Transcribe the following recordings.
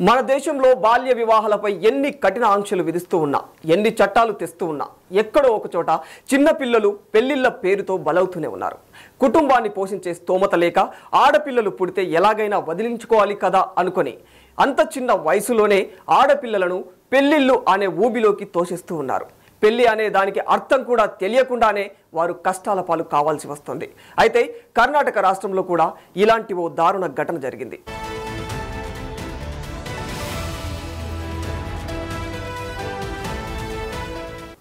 మన దేశంలో బాల్య వివాహాలపై ఎన్ని కఠిన ఆంక్షలు విధిస్తూ ఉన్నా, ఎన్ని చట్టాలు తెస్తూ ఉన్నా, ఎక్కడో ఒక చోట చిన్న పిల్లలు పెళ్లిళ్ల పేరుతో బలవుతూనే ఉన్నారు. కుటుంబాన్ని పోషించే స్తోమత లేక ఆడపిల్లలు పుడితే ఎలాగైనా వదిలించుకోవాలి కదా అనుకొని అంత చిన్న వయసులోనే ఆడపిల్లలను పెళ్లిళ్ళు అనే ఊబిలోకి తోసేస్తూ ఉన్నారు. పెళ్లి అనే దానికి అర్థం కూడా తెలియకుండానే వారు కష్టాల పాలు కావాల్సి వస్తుంది. అయితే కర్ణాటక రాష్ట్రంలో కూడా ఇలాంటి ఓ దారుణ ఘటన జరిగింది.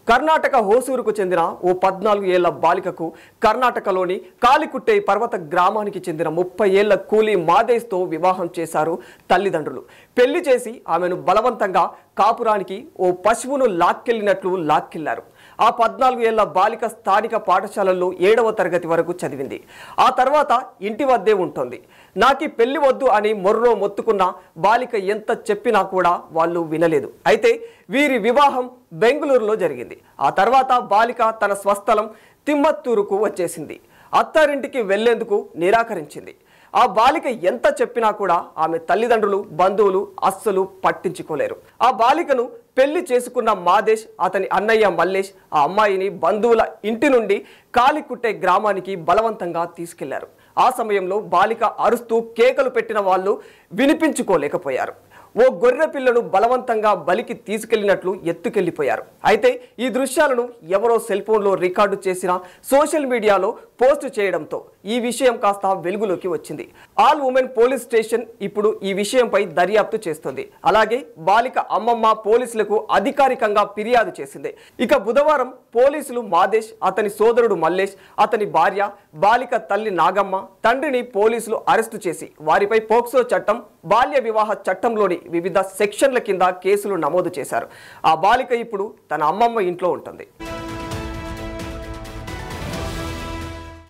కర్ణాటక హోసూరుకు చెందిన ఓ 14 ఏళ్ల బాలికకు కర్ణాటకలోని కాలికుట్టై పర్వత గ్రామానికి చెందిన 30 ఏళ్ల కూలీ మాదేశ్తో వివాహం చేశారు తల్లిదండ్రులు. పెళ్లి చేసి ఆమెను బలవంతంగా కాపురానికి ఓ పశువును లాక్కెళ్లారు. ఆ 14 ఏళ్ల బాలిక స్థానిక పాఠశాలల్లో 7వ తరగతి వరకు చదివింది. ఆ తర్వాత ఇంటి వద్దే ఉంటుంది. నాకి పెళ్లి వద్దు అని మొర్రో మొత్తుకున్న బాలిక ఎంత చెప్పినా కూడా వాళ్ళు వినలేదు. అయితే వీరి వివాహం బెంగళూరులో జరిగింది. ఆ తర్వాత బాలిక తన స్వస్థలం తిమ్మత్తూరుకు వచ్చేసింది. అత్తారింటికి వెళ్లేందుకు నిరాకరించింది. ఆ బాలిక ఎంత చెప్పినా కూడా ఆమె తల్లిదండ్రులు, బంధువులు అస్సలు పట్టించుకోలేరు. ఆ బాలికను పెళ్లి చేసుకున్న మాదేశ్, అతని అన్నయ్య మల్లేష్ ఆ అమ్మాయిని బంధువుల ఇంటి నుండి కాలికుట్టే గ్రామానికి బలవంతంగా తీసుకెళ్లారు. ఆ సమయంలో బాలిక అరుస్తూ కేకలు పెట్టిన వాళ్ళు వినిపించుకోలేకపోయారు. ఓ గొర్రె పిల్లను బలవంతంగా బలికి తీసుకెళ్లినట్లు ఎత్తుకెళ్లిపోయారు. అయితే ఈ దృశ్యాలను ఎవరో సెల్ ఫోన్లో రికార్డు చేసిన సోషల్ మీడియాలో పోస్ట్ చేయడంతో ఈ విషయం కాస్త వెలుగులోకి వచ్చింది. ఆల్ ఉమెన్ పోలీస్ స్టేషన్ ఇప్పుడు ఈ విషయంపై దర్యాప్తు చేస్తుంది. అలాగే బాలిక అమ్మమ్మ పోలీసులకు అధికారికంగా ఫిర్యాదు చేసింది. ఇక బుధవారం పోలీసులు మాదేశ్, అతని సోదరుడు మల్లేష్, అతని భార్య, బాలిక తల్లి నాగమ్మ, తండ్రిని పోలీసులు అరెస్టు చేసి వారిపై పోక్సో చట్టం, బాల్య వివాహ చట్టంలోని వివిధ సెక్షన్ల కింద కేసులు నమోదు చేశారు. ఆ బాలిక ఇప్పుడు తన అమ్మమ్మ ఇంట్లో ఉంటుంది.